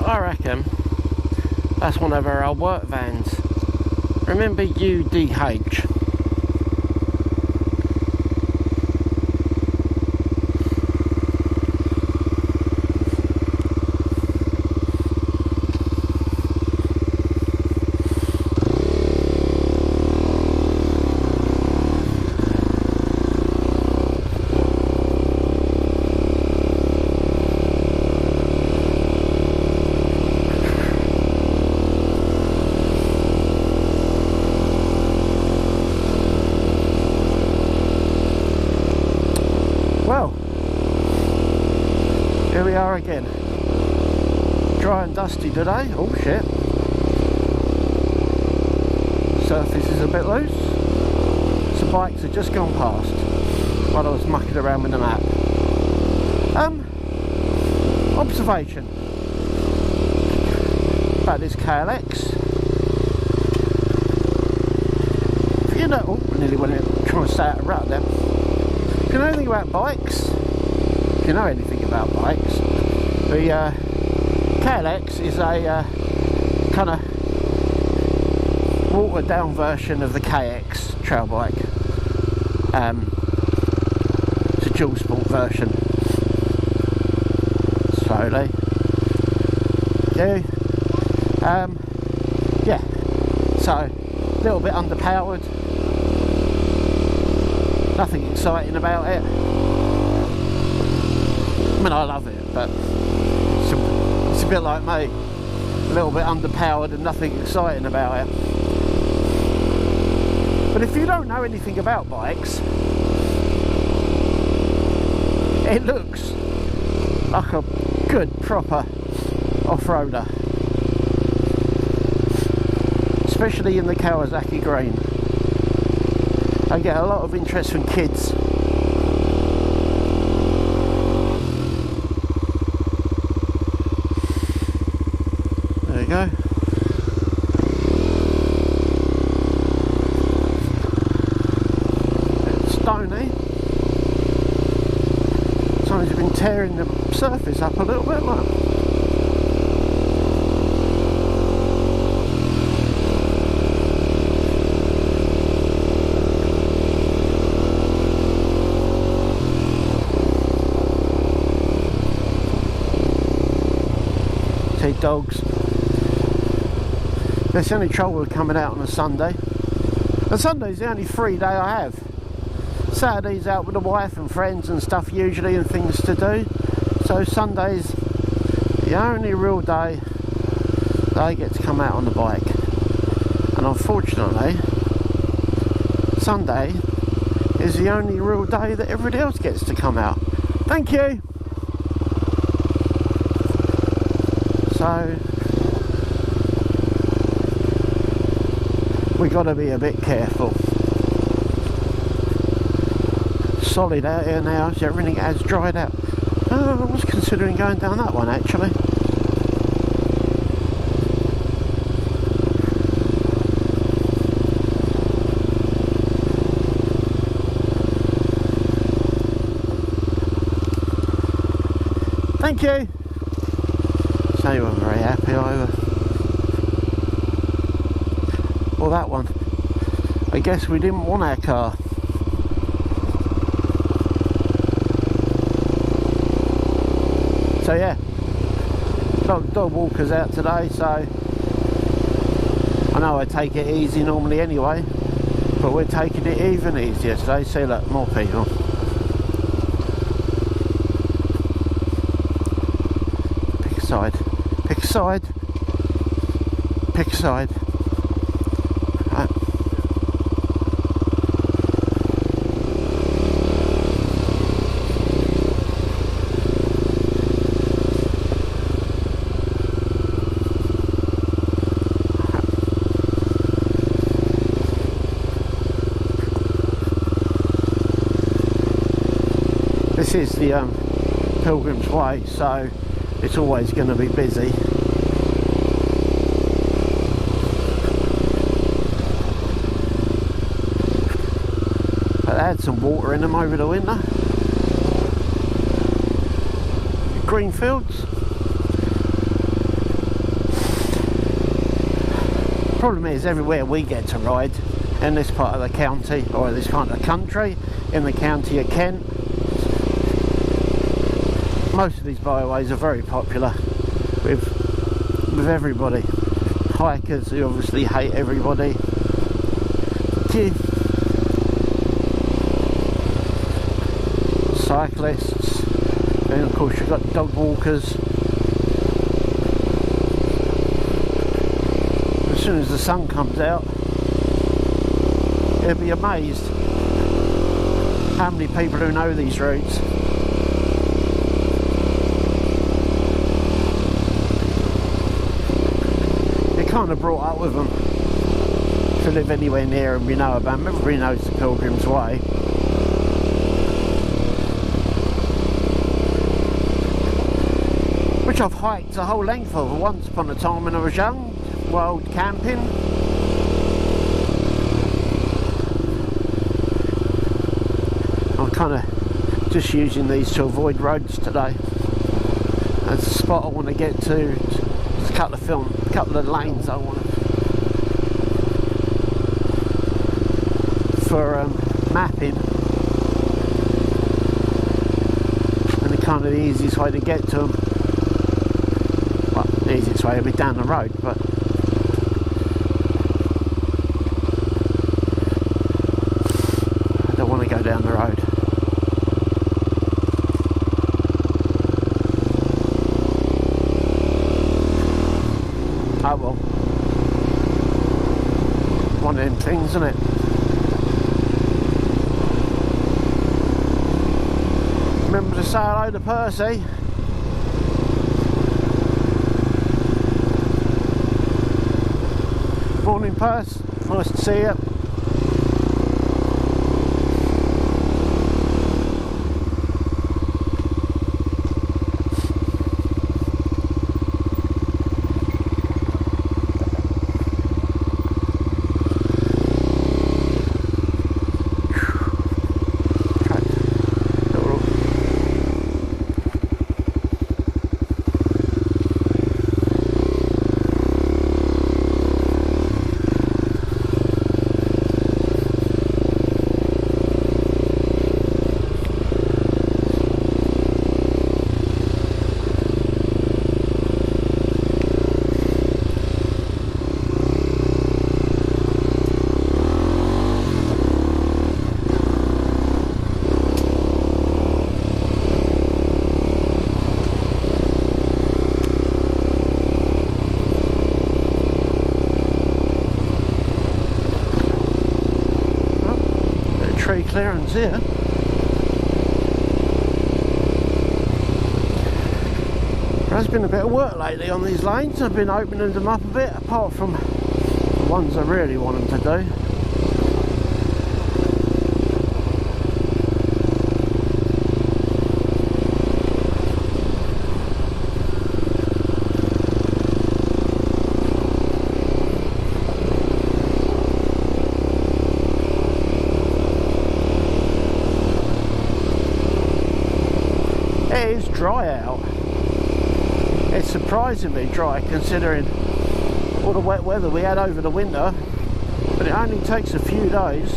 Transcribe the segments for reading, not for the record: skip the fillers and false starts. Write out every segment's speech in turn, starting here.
I reckon that's one of our old work vans. Remember UDH? Well, here we are again. Dry and dusty today. Oh shit. Surface is a bit loose. Some bikes have just gone past while I was mucking around with the map. Observation about this KLX. If you know, oh, I nearly went in trying to stay out of rut there. If you know anything about bikes, if you know anything about bikes, the KLX is a kind of watered down version of the KX trail bike. It's a dual sport version. Slowly. Yeah. So a little bit underpowered. Nothing exciting about it. I mean, I love it, but it's a bit like me. A little bit underpowered and nothing exciting about it. But if you don't know anything about bikes, it looks like a good, proper off-roader. Especially in the Kawasaki green. I get a lot of interest from kids. There you go. It's stony. Something's been tearing the surface up a little bit, look. Dogs. That's the only trouble with coming out on a Sunday. And Sunday's the only free day I have. Saturday's out with the wife and friends and stuff usually and things to do. So Sunday's the only real day that I get to come out on the bike. And unfortunately, Sunday is the only real day that everybody else gets to come out. Thank you! So we got to be a bit careful. Solid out here now, so everything has dried out. I was considering going down that one actually. Thank you. So you weren't very happy either. Well, that one. I guess we didn't want our car. So yeah, dog walkers out today, so I know I take it easy normally anyway, but we're taking it even easier today. See, look, more people. Pick a side. Pick a side. Pick a side. Right. This is the Pilgrim's Way, so it's always going to be busy. But they had some water in them over the winter. Green fields. problem is, everywhere we get to ride in this part of the county, or this kind of country, in the county of Kent, most of these byways are very popular with everybody. Hikers who obviously hate everybody. Cyclists, and of course you've got dog walkers. As soon as the sun comes out, you'll be amazed how many people who know these routes. You're kind of brought up with them. If you live anywhere near them, you know about them. Everybody knows the Pilgrim's Way. Which I've hiked the whole length of once upon a time when I was young, wild camping. I'm kind of just using these to avoid roads today. There's a spot I want to get to. There's a couple of lanes I want for mapping, and the kind of the easiest way to get to them. Well, the easiest way would be down the road, but I don't want to go down the road. Oh well, one of them things, isn't it? Remember to say hello to Percy. Morning, Percy. Nice to see you. Tree clearance here. There's been a bit of work lately on these lanes. I've been opening them up a bit, apart from the ones I really want them to do. It is dry out. It's surprisingly dry considering all the wet weather we had over the winter, but it only takes a few days.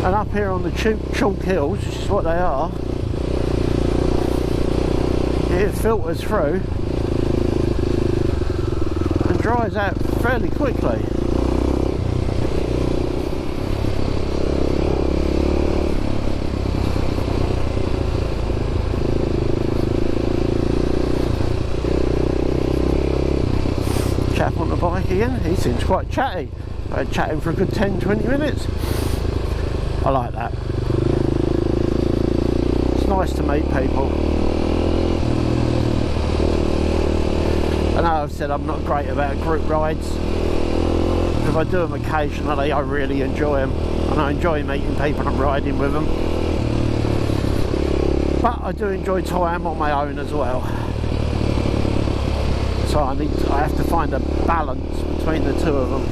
And up here on the chalk hills, which is what they are, it filters through and dries out fairly quickly. Chap on the bike again, he seems quite chatty. I had chatting for a good 10-20 minutes. I like that. It's nice to meet people. I know I've said I'm not great about group rides. If I do them occasionally, I really enjoy them, and I enjoy meeting people and riding with them. But I do enjoy time on my own as well. So I have to find a balance between the two of them.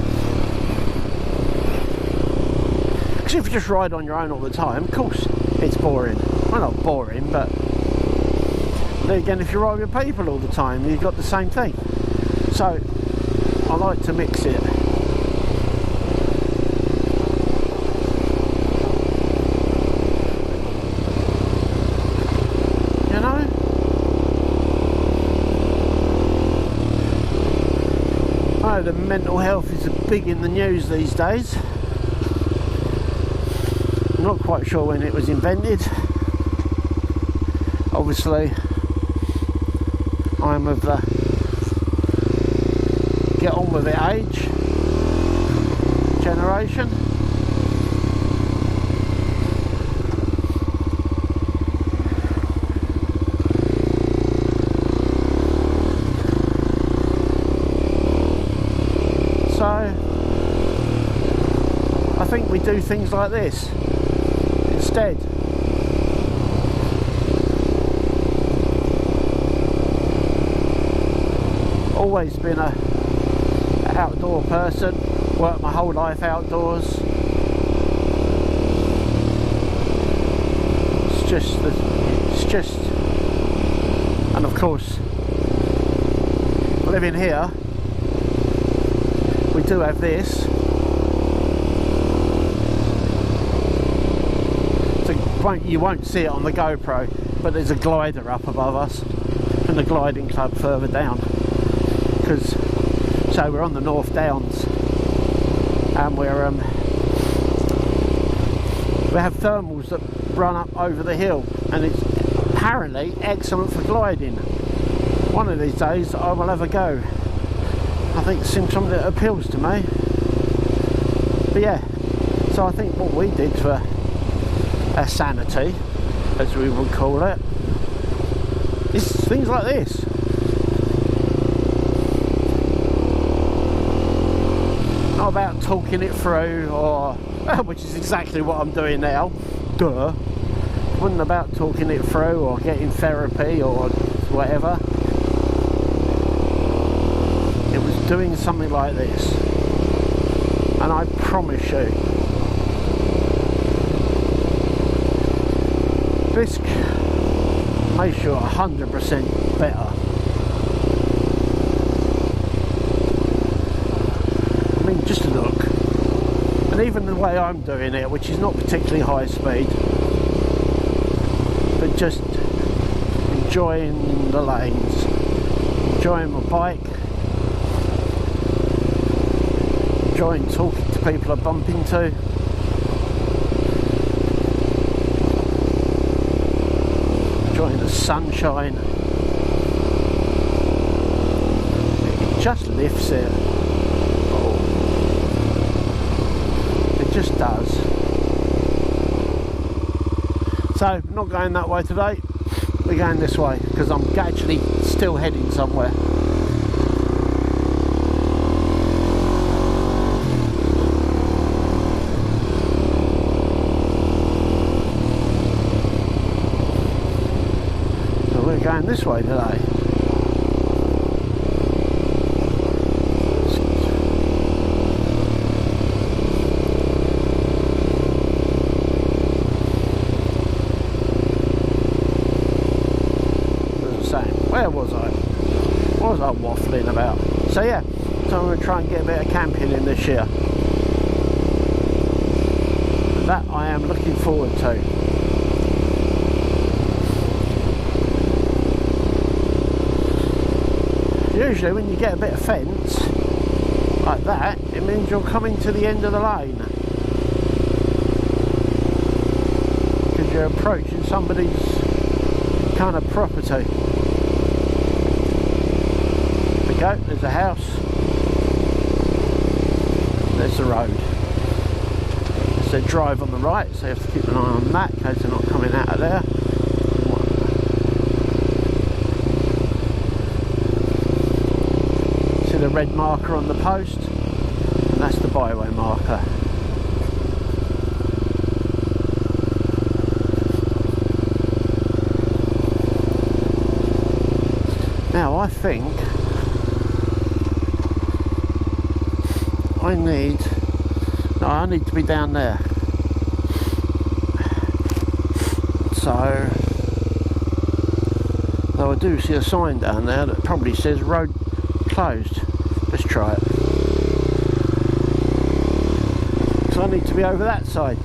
Because if you just ride on your own all the time, of course it's boring. Well, not boring, but then again, if you ride with people all the time, you've got the same thing. So I like to mix it. You know? I know the mental health is big in the news these days. I'm not quite sure when it was invented. Obviously, I'm of the get on with it age generation. So I think we do things like this instead. Always been a outdoor person, worked my whole life outdoors. It's just, and of course, living here, we do have this. So you won't see it on the GoPro, but there's a glider up above us, and the gliding club further down. Because so we're on the North Downs, and we have thermals that run up over the hill, and it's apparently excellent for gliding. One of these days I will have a go. I think it seems something that appeals to me. But yeah, so I think what we did for our sanity, as we would call it, is things like this. Not about talking it through, or which is exactly what I'm doing now. Duh. It wasn't about talking it through or getting therapy or whatever. It was doing something like this, and I promise you, this makes you 100% better. I mean, just look, and even the way I'm doing it, which is not particularly high speed, but just enjoying the lanes, enjoying my bike, enjoying talking to people I bump into, enjoying the sunshine. It just lifts it. Just does. So not going that way today, we're going this way because I'm actually still heading somewhere. So we're going this way today. Where was I? What was I waffling about? So yeah, so I'm going to try and get a bit of camping in this year. That I am looking forward to. Usually when you get a bit of fence like that, it means you're coming to the end of the lane, because you're approaching somebody's kind of property. Go, there's a house, there's the road. So drive on the right, so you have to keep an eye on that in case they're not coming out of there. See the red marker on the post, and that's the byway marker. Now I think I need to be down there. So, though I do see a sign down there that probably says road closed. Let's try it. So I need to be over that side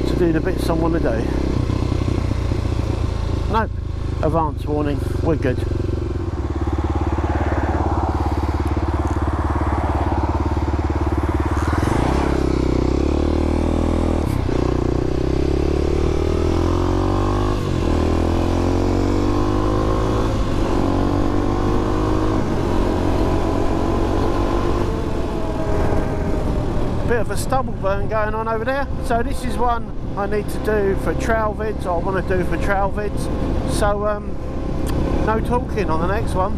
to do the bits I want to do. Nope, advance warning, we're good. Bit of a stubble burn going on over there. So this is one I need to do for trail vids, or I want to do for trail vids. So no talking on the next one.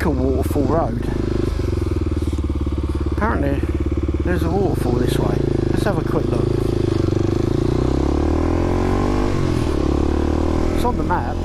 Waterfall Road. Apparently there's a waterfall this way. Let's have a quick look. It's on the map.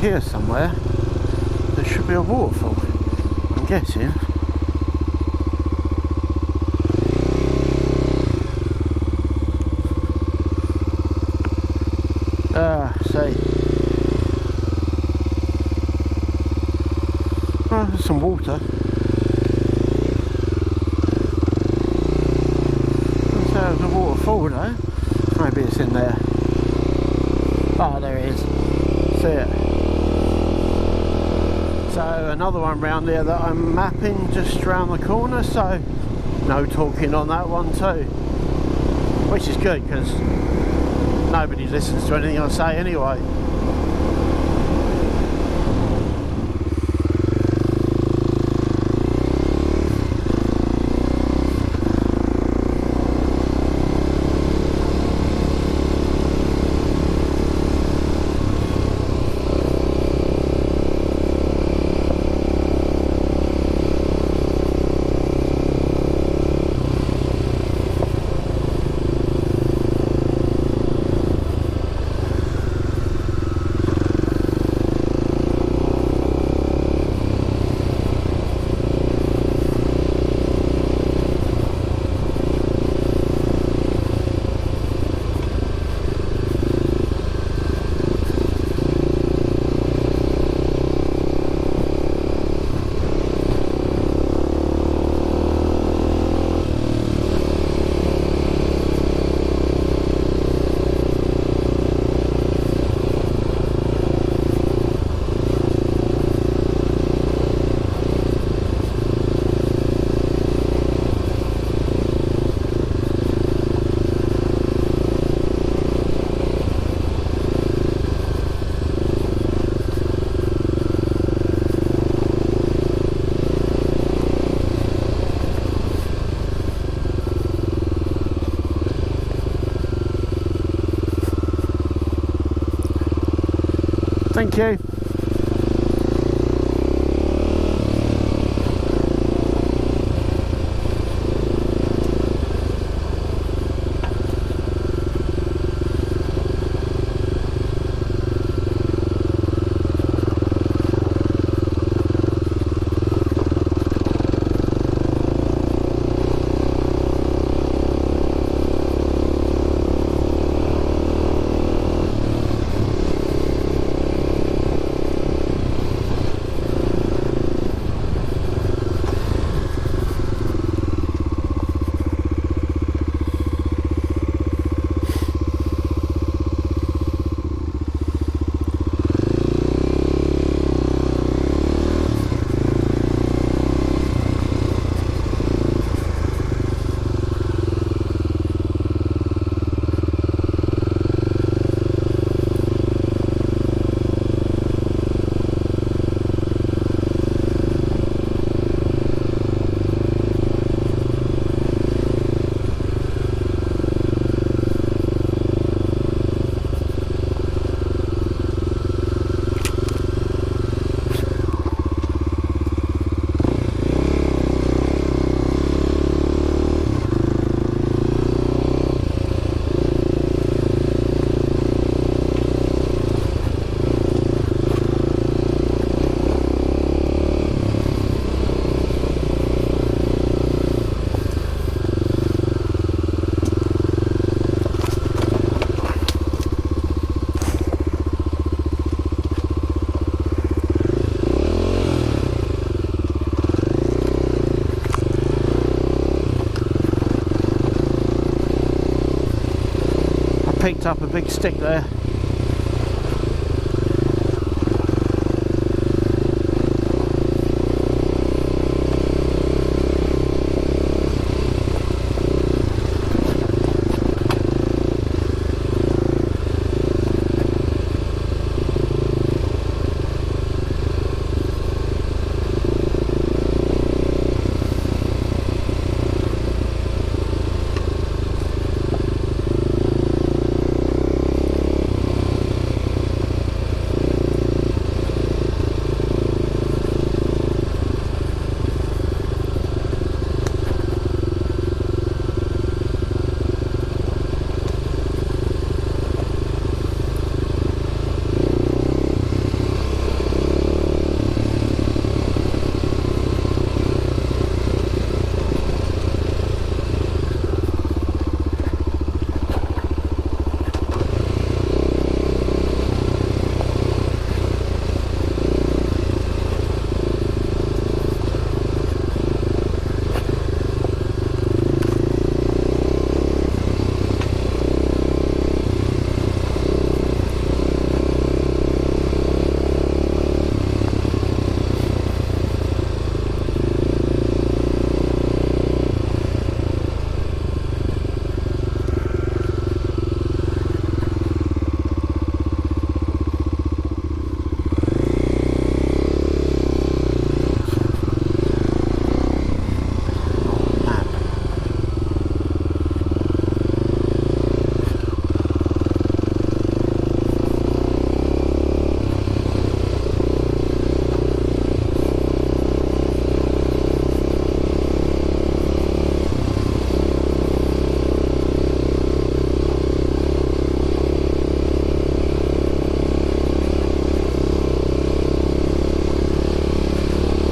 Here somewhere there should be a waterfall, I'm guessing. See. Oh, there's some water. There's a waterfall though. Maybe it's in there. Oh, there it is. See it. So another one round there that I'm mapping just around the corner, so no talking on that one too, which is good because nobody listens to anything I say anyway. Thank you. Picked up a big stick there.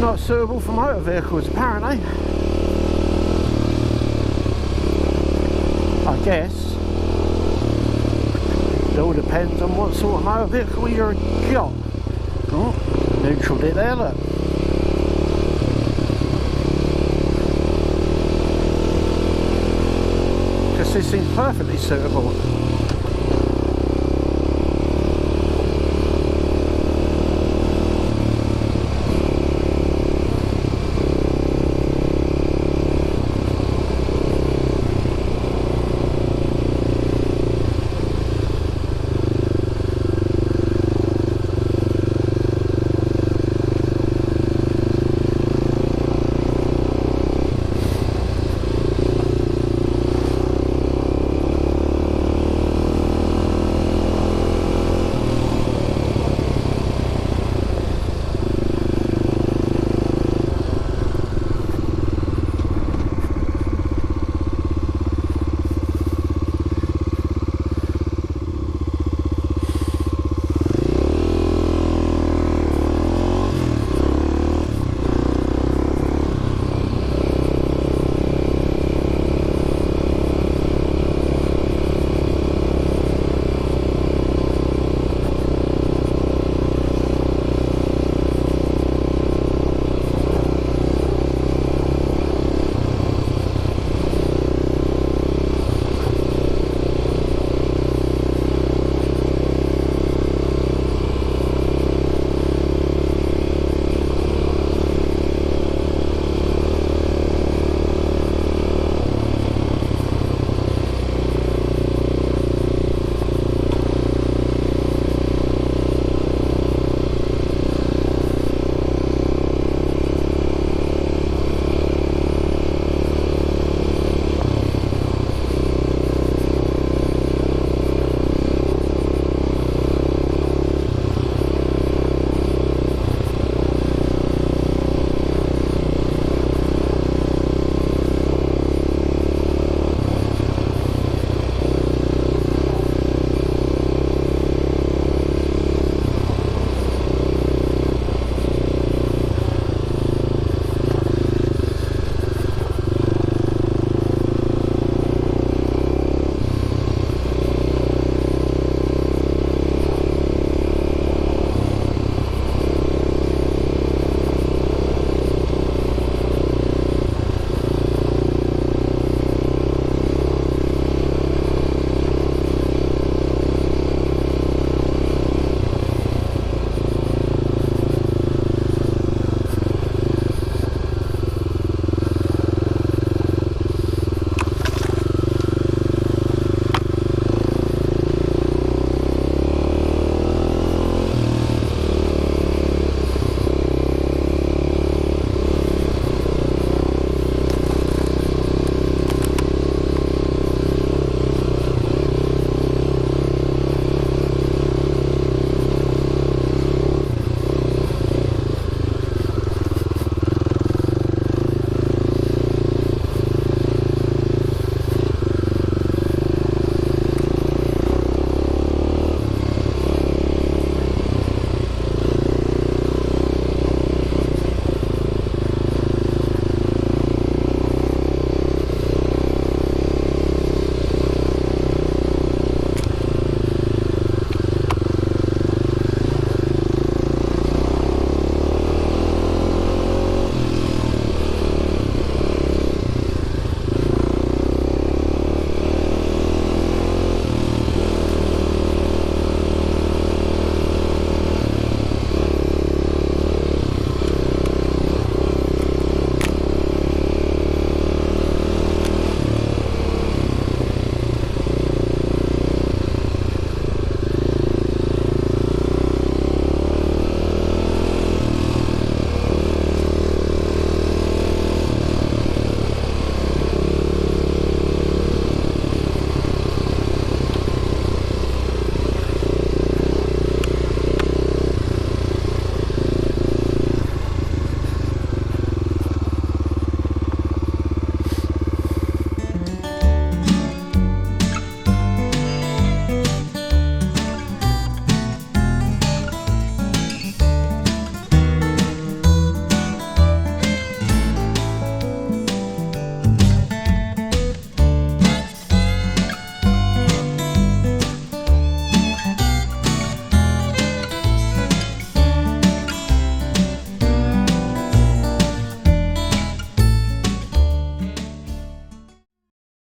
Not suitable for motor vehicles apparently. I guess it all depends on what sort of motor vehicle you're got. Oh, neutraled it there, look. Because this seems perfectly suitable.